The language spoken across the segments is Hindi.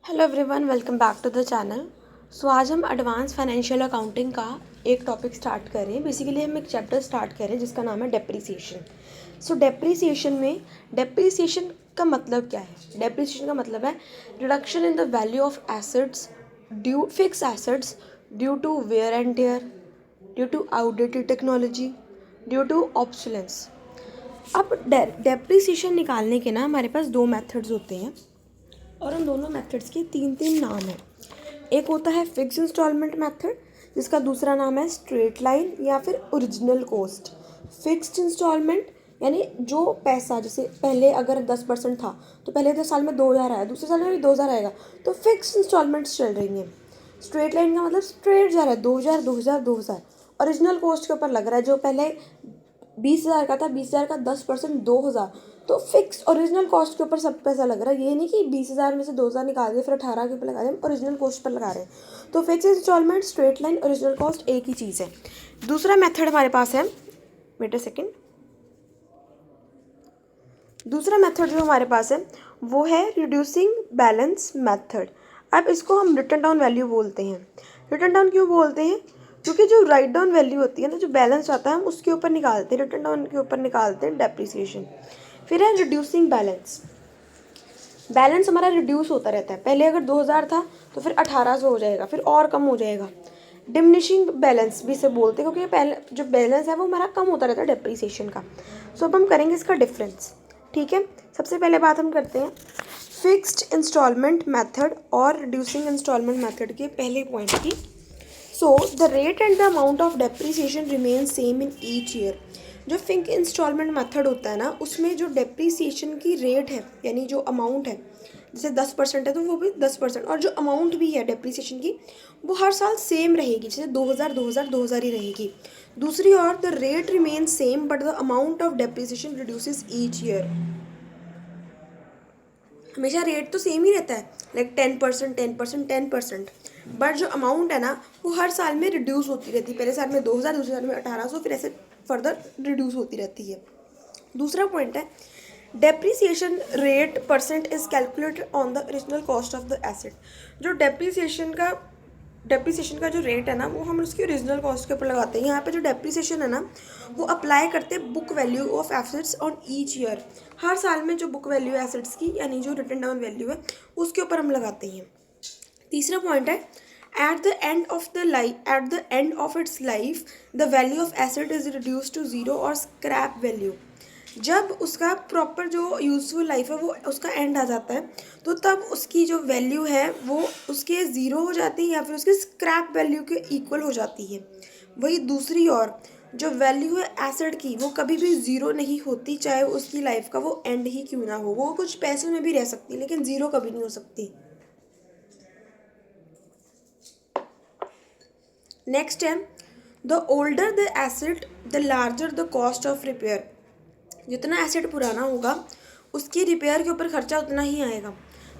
Hello everyone, welcome back to the channel. So आज हम एडवांस फाइनेंशियल अकाउंटिंग का एक टॉपिक स्टार्ट कर रहे हैं। बेसिकली हम एक चैप्टर स्टार्ट कर रहे हैं जिसका नाम है डेप्रिसिएशन। सो डेप्रिसिएशन का मतलब क्या है? डेप्रिसिएशन का मतलब है reduction in the value of assets due fix assets due to wear and tear, due to outdated technology, due to obsolescence. अब डेप्रिसिएशन निकालने के ना हमारे पास दो मेथड्स होते हैं और उन दोनों मेथड्स के तीन तीन नाम हैं। एक होता है फिक्स इंस्टॉलमेंट मेथड, जिसका दूसरा नाम है स्ट्रेट लाइन या फिर ओरिजिनल कॉस्ट। फिक्स्ड इंस्टॉलमेंट यानी जो पैसा, जैसे पहले अगर 10% था तो पहले 10 साल में 2000 आया, दूसरे साल में भी 2000 आएगा, तो फिक्स्ड इंस्टॉलमेंट्स चल रही हैं। स्ट्रेट लाइन का मतलब स्ट्रेट जा रहा है, 2000 2000 2000। ओरिजिनल कॉस्ट के ऊपर लग रहा है, जो पहले 20,000 का था, 20,000 का 10% 2,000, तो फिक्स ओरिजिनल कॉस्ट के ऊपर सब पैसा लग रहा है। ये नहीं कि 20,000 में से 2,000 निकाल दिए फिर 18 के ऊपर लगा रहे हैं, ओरिजिनल कॉस्ट पर लगा रहे हैं। तो fix instalment, straight line, original cost एक ही चीज़ है। दूसरा मेथड हमारे पास है, वेट अ सेकेंड, दूसरा मेथड जो हमारे पास है वो है रिड्यूसिंग बैलेंस मेथड। अब इसको हम रिटन डाउन वैल्यू बोलते हैं। रिटन डाउन क्यों बोलते हैं? क्योंकि जो राइट डाउन वैल्यू होती है ना, जो बैलेंस आता है, हम उसके ऊपर निकालते हैं, रिटन डाउन के ऊपर निकालते हैं डेप्रिसिएशन। फिर है रिड्यूसिंग बैलेंस। बैलेंस हमारा रिड्यूस होता रहता है, पहले अगर 2000 था तो फिर 1800 हो जाएगा, फिर और कम हो जाएगा। डिमिनिशिंग बैलेंस भी इसे बोलते हैं, क्योंकि पहले जो बैलेंस है वो हमारा कम होता रहता है डेप्रिसिएशन का। सो अब हम करेंगे इसका डिफरेंस। ठीक है, सबसे पहले बात हम करते हैं फिक्स्ड इंस्टॉलमेंट मेथड और रिड्यूसिंग इंस्टॉलमेंट मेथड के पहले पॉइंट की। So the rate and the amount of depreciation remain same in each year. जो फिक्स इंस्टॉलमेंट मेथड होता है ना, उसमें जो डेप्रिसिएशन की रेट है यानी जो अमाउंट है, जैसे 10% है तो वो भी 10%, और जो अमाउंट भी है डेप्रिसिएशन की वो हर साल सेम रहेगी, जैसे 2000 2000 2000 ही रहेगी। दूसरी ओर the rate remain same but the amount of depreciation reduces each year. हमेशा रेट तो सेम ही रहता है, लाइक 10% 10% 10%, बट जो अमाउंट है ना वो हर साल में रिड्यूस होती रहती है। पहले साल में 2000, दूसरे साल में 1800, फिर ऐसे फर्दर रिड्यूस होती रहती है। दूसरा पॉइंट है depreciation rate percent is calculated on the original cost of the asset. जो डेप्रिसिएशन का जो रेट है ना वो हम उसकी ओरिजिनल कॉस्ट के ऊपर लगाते हैं। यहाँ पे जो डेप्रिसिएशन है ना वो अप्लाई करते हैं book value of assets on each year. हर साल में जो बुक वैल्यू है एसेट्स की, यानी जो रिटन डाउन वैल्यू है, उसके ऊपर हम लगाते हैं। तीसरा पॉइंट है at the end of its life the value of asset is reduce to zero और स्क्रैप वैल्यू। जब उसका प्रॉपर जो यूज़फुल लाइफ है वो उसका एंड आ जाता है, तो तब उसकी जो वैल्यू है वो उसके ज़ीरो हो जाती है या फिर उसकी स्क्रैप वैल्यू के इक्वल हो जाती है। वही दूसरी ओर जो वैल्यू है एसेट की वो कभी भी ज़ीरो नहीं होती, चाहे उसकी लाइफ का वो एंड ही क्यों ना हो। वो कुछ पैसों में भी रह सकती है लेकिन ज़ीरो कभी नहीं हो सकती। नेक्स्ट है the older the asset the larger the cost of repair. जितना एसेट पुराना होगा उसकी रिपेयर के ऊपर खर्चा उतना ही आएगा,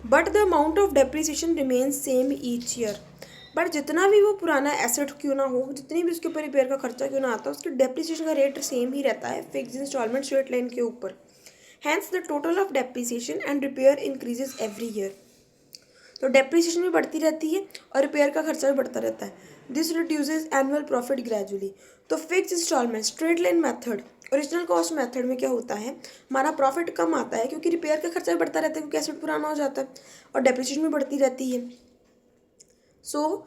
but the amount of depreciation remain same each year. But जितना भी वो पुराना एसेट क्यों ना हो, जितनी भी उसके ऊपर रिपेयर का खर्चा क्यों ना आता, उसकी डेप्रिसिएशन का रेट सेम ही रहता है फिक्स इंस्टॉलमेंट स्ट्रेट लाइन के ऊपर। Hence the total of depreciation and repair increases every year. तो डेप्रिसिएशन भी बढ़ती रहती है और रिपेयर का खर्चा भी बढ़ता रहता है। This reduces annual profit gradually. तो fix instalment straight line method, original cost method में क्या होता है, हमारा प्रॉफिट कम आता है क्योंकि रिपेयर का खर्चा भी बढ़ता रहता है, क्योंकि एसेट पुराना हो जाता है, और डेप्रिसिएशन भी बढ़ती रहती है। सो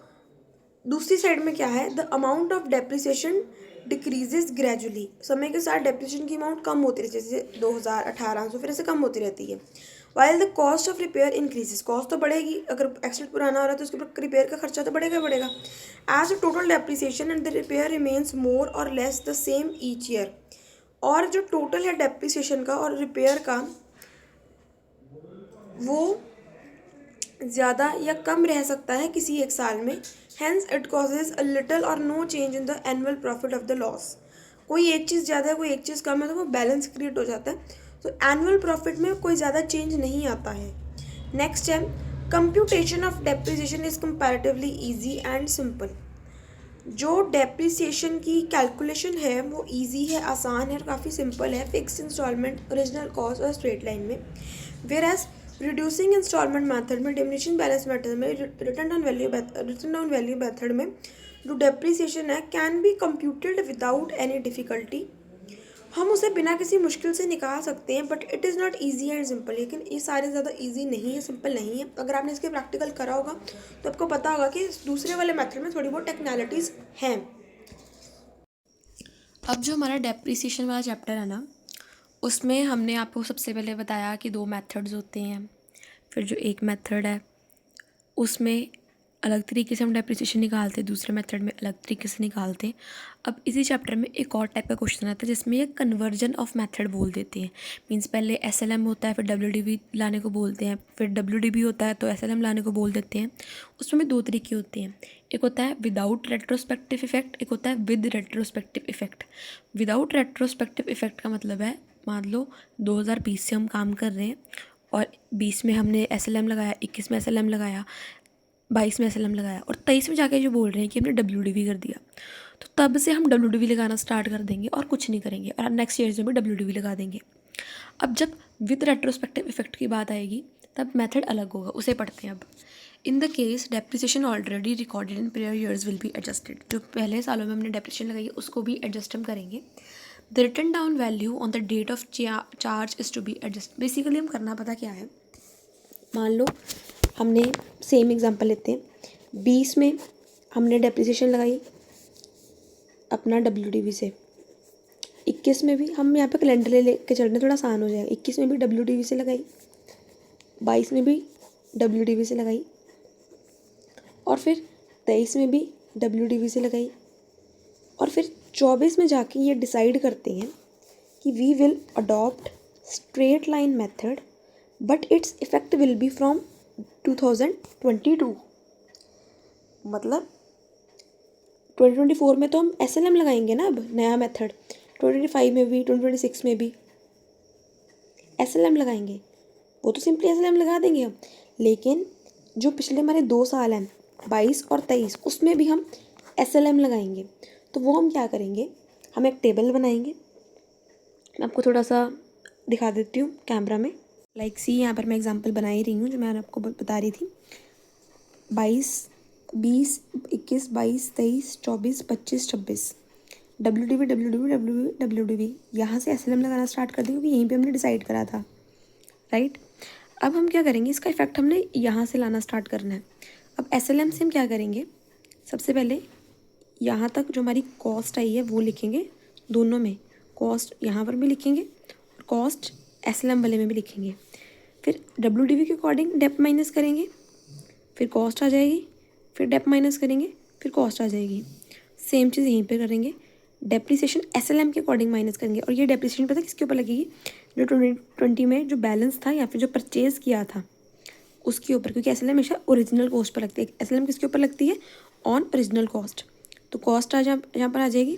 दूसरी साइड में क्या है, the amount of depreciation decreases gradually. समय के साथ डेप्रिसिएशन की अमाउंट कम होती रहती है, जैसे 2000 1800 फिर ऐसे कम होती रहती है। While the cost of repair increases, cost तो बढ़ेगी, अगर एसेट पुराना हो रहा है तो उसके ऊपर रिपेयर का खर्चा तो बढ़ेगा बढ़ेगा। As the total depreciation and the repair remains more और less the same each year. और जो टोटल है डेप्रिसिएशन का और रिपेयर का वो ज़्यादा या कम रह सकता है किसी एक साल में। Hence it causes a little और no change in the annual profit of the loss. कोई एक चीज़ ज़्यादा है, कोई एक चीज़ कम है, तो वो बैलेंस क्रिएट हो जाता है। तो एनुअल प्रॉफिट में कोई ज़्यादा चेंज नहीं आता है। नेक्स्ट है computation of depreciation is comparatively easy and simple. जो डेप्रिसिएशन की कैलकुलेशन है वो इजी है, आसान है और काफ़ी सिंपल है फिक्स इंस्टॉलमेंट, ओरिजिनल कॉस्ट और स्ट्रेट लाइन में। Whereas reducing instalment method में, डिमिनिशिंग बैलेंस मेथड में, रिटर्न डाउन वैल्यू मेथड में जो डेप्रिसिएशन है can be computed without any difficulty. हम उसे बिना किसी मुश्किल से निकाल सकते हैं, but it is not easy and simple. लेकिन ये सारे ज़्यादा ईजी नहीं है, सिंपल नहीं है। अगर आपने इसके प्रैक्टिकल करा होगा तो आपको पता होगा कि दूसरे वाले मेथड में थोड़ी बहुत टेक्निकलिटीज़ हैं। अब जो हमारा डेप्रिसिएशन वाला चैप्टर है ना, उसमें हमने आपको सबसे पहले बताया कि 2 मेथड्स होते हैं। फिर जो एक मेथड है उसमें अलग तरीके से हम डेप्रिसिएशन निकालते हैं, दूसरे मेथड में अलग तरीके से निकालते हैं। अब इसी चैप्टर में एक और टाइप का क्वेश्चन आता है जिसमें ये कन्वर्जन ऑफ मेथड बोल देते हैं। मींस पहले एसएलएम होता है, फिर डब्ल्यूडीवी लाने को बोलते हैं, फिर डब्ल्यूडीवी होता है तो एसएलएम लाने को बोल देते हैं। उसमें 2 तरीके होते हैं, एक होता है विदाउट रेट्रोस्पेक्टिव इफेक्ट, एक होता है with retrospective effect. Without retrospective effect का मतलब है, मान लो 2020 से हम काम कर रहे हैं और 20 में हमने एसएलएम लगाया, 21 में एसएलएम लगाया, 22 में एसएलएम लगाया और 23 में जाके जो बोल रहे हैं कि हमने डब्ल्यूडीवी कर दिया, तो तब से हम डब्ल्यूडीवी लगाना स्टार्ट कर देंगे और कुछ नहीं करेंगे और नेक्स्ट ईयर में भी डब्ल्यूडीवी लगा देंगे। अब जब विद रेट्रोस्पेक्टिव इफेक्ट की बात आएगी तब मेथड अलग होगा, उसे पढ़ते हैं अब। In the case depreciation already recorded in prior years will be adjusted. जो पहले सालों में हमने डेप्रिसिएशन लगाई है उसको भी एडजस्ट हम करेंगे। The written down value on the date of charge is to be adjust. Basically हम करना पता क्या है, मान लो हमने सेम एग्जांपल लेते हैं, 20 में हमने डेप्रिसिएशन लगाई अपना डब्ल्यूडीवी से, 21 में भी हम यहाँ पे कैलेंडर लेके चलने थोड़ा आसान हो जाएगा। 21 में भी डब्ल्यूडीवी से लगाई, 22 में भी डब्ल्यूडीवी से लगाई और फिर 23 में भी डब्ल्यूडीवी से लगाई और फिर 24 में जाके ये डिसाइड करते हैं कि we will adopt straight line method but its effect will be from 2022। मतलब 2024 में तो हम एसएलएम लगाएंगे ना, अब नया मेथड 2025 में भी 2026 में भी एसएलएम लगाएंगे, वो तो सिंपली एसएलएम लगा देंगे हम। लेकिन जो पिछले हमारे 2 साल हैं 22 और 23, उसमें भी हम एसएलएम लगाएंगे। तो वो हम क्या करेंगे, हम एक टेबल बनाएंगे। मैं आपको थोड़ा सा दिखा देती हूँ कैमरा में। लाइक सी, यहाँ पर मैं एग्जांपल बना ही रही हूँ जो मैं आपको बता रही थी। 20, 21, 22, 23, 24, 25, 26 डब्ल्यूडीवी यहाँ से एसएलएम लगाना स्टार्ट कर देंगे क्योंकि यहीं पे हमने डिसाइड करा था, राइट। अब हम क्या करेंगे, इसका इफेक्ट हमने यहाँ से लाना स्टार्ट करना है। अब एसएलएम से हम क्या करेंगे, सबसे पहले यहाँ तक जो हमारी कॉस्ट आई है वो लिखेंगे, दोनों में कॉस्ट यहाँ पर भी लिखेंगे और कॉस्ट एसएलएम वाले में भी लिखेंगे। फिर डब्ल्यूडीवी के अकॉर्डिंग डेप माइनस करेंगे, फिर कॉस्ट आ जाएगी, फिर डेप माइनस करेंगे, फिर कॉस्ट आ जाएगी। सेम चीज़ यहीं पे करेंगे, डेप्रिसिएशन एसएलएम के अकॉर्डिंग माइनस करेंगे। और ये डेप्रिसिएशन पता किसके ऊपर लगेगी, जो 2020 में जो बैलेंस था या फिर जो परचेज़ किया था उसके ऊपर, क्योंकि एसएलएम हमेशा ओरिजिनल कॉस्ट पर लगती है। एसएलएम किसके ऊपर लगती है, ऑन ओरिजिनल कॉस्ट। तो कॉस्ट यहाँ पर आ जाएगी,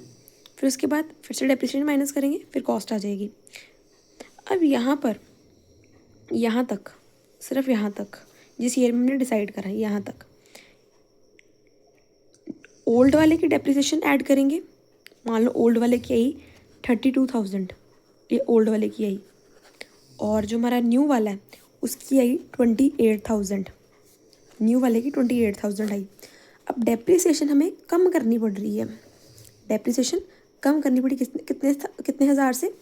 फिर उसके बाद फिर से डेप्रिसिएशन माइनस करेंगे, फिर कॉस्ट आ जाएगी। अब यहाँ पर यहाँ तक, सिर्फ यहाँ तक जिस ईयर में हमने डिसाइड करा है यहाँ तक ओल्ड वाले की डेप्रिसिएशन ऐड करेंगे। मान लो ओल्ड वाले की आई 32,000, ये ओल्ड वाले की आई, और जो हमारा न्यू वाला है उसकी आई 28,000, न्यू वाले की 28,000 आई। अब डेप्रिसिएशन हमें कम करनी पड़ रही है, डेप्रिसिएशन कम करनी पड़ी कितने हज़ार से,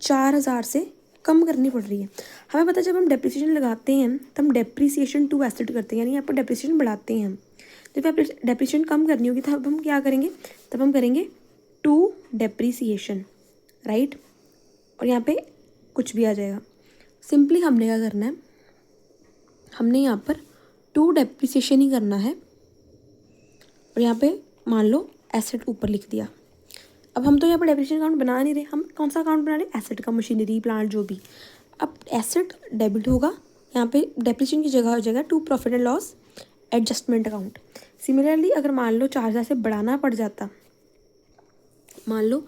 4,000 से कम करनी पड़ रही है। हमें पता है जब हम डेप्रिसिएशन लगाते हैं तब हम डेप्रिसिएशन टू एसेट करते हैं, यानी यहाँ पर डेप्रिसिएशन बढ़ाते हैं हम। जब डेप्रिसिएशन कम करनी होगी तब हम क्या करेंगे, तब हम करेंगे टू डेप्रिसिएशन, राइट। और यहाँ पे कुछ भी आ जाएगा। सिंपली हमने क्या करना है, हमने यहाँ पर टू डेप्रिसिएशन ही करना है और यहाँ पे मान लो एसेट ऊपर लिख दिया। अब हम तो यहाँ पर डेप्रिसिएशन अकाउंट बना नहीं रहे, हम कौन सा अकाउंट बना रहे, एसेट का, मशीनरी प्लांट जो भी। अब एसेट डेबिट होगा, यहाँ पे डेप्रिसिएशन की जगह हो जाएगा to profit and loss adjustment account. Similarly अगर मान लो 4,000 से बढ़ाना पड़ जाता, मान लो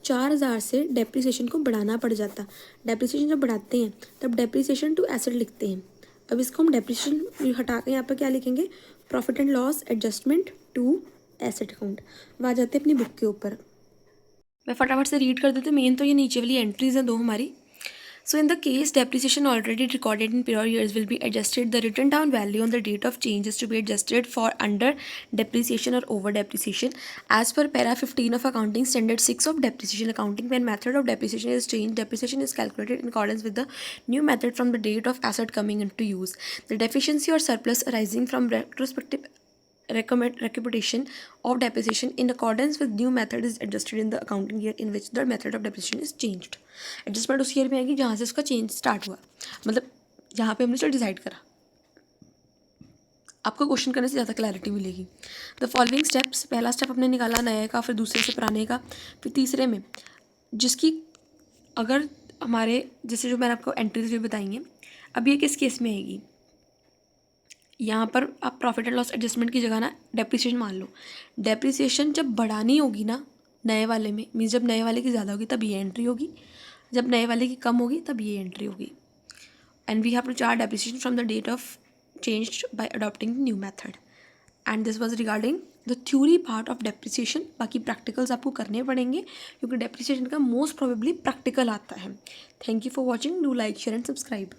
4,000 से डेप्रिसिएशन को बढ़ाना पड़ जाता, डेप्रिसिएशन जब बढ़ाते हैं तब डेप्रिसिएशन टू एसेट लिखते हैं। अब इसको हम डेप्रिसिएशन हटा के यहाँ पर क्या लिखेंगे, profit and loss adjustment to asset account. वहाँ जाते हैं अपनी बुक के ऊपर। मैं फटाफट से रीड कर देती हूँ। मेन तो ये नीचे वाली एंट्रीज हैं 2 हमारी। So in the case depreciation already recorded in prior years will be adjusted, the written down value on the date of change is to be adjusted for under depreciation or over depreciation. As per para 15 of accounting standard 6 of depreciation accounting, when method of depreciation is changed, depreciation is calculated in accordance with the new method from the date of asset coming into use. The deficiency or surplus arising from retrospective recuperation of depreciation in accordance with new method is adjusted in the accounting year in which the method of depreciation is changed. Adjustment उस ईयर में आएगी जहाँ से उसका चेंज स्टार्ट हुआ, मतलब जहाँ पे हमने चलो डिसाइड करा. आपको क्वेश्चन करने से ज़्यादा क्लैरिटी मिलेगी. द फॉलोइंग स्टेप्स, पहला स्टेप हमने निकाला नए का, फिर दूसरे से पुराने का, फिर तीसरे में जिसकी अगर हमारे जैसे जो मैंने आपको एंट्रीज भी बताएंगे. अब ये किस केस में आएगी, यहाँ पर आप प्रॉफिट एंड लॉस एडजस्टमेंट की जगह ना डेप्रिसिएशन मान लो. डेप्रिसिएशन जब बढ़ानी होगी ना नए वाले में, मीन्स जब नए वाले की ज़्यादा होगी तब ये एंट्री होगी, जब नए वाले की कम होगी तब ये एंट्री होगी. And we have to chart depreciation from the date of change by adopting new method. And this was regarding the theory part of depreciation. बाकी प्रैक्टिकल्स आपको करने पड़ेंगे क्योंकि डेप्रिसिएशन का मोस्ट प्रोबेबली प्रैक्टिकल आता है. Thank you for watching. Do like share and subscribe.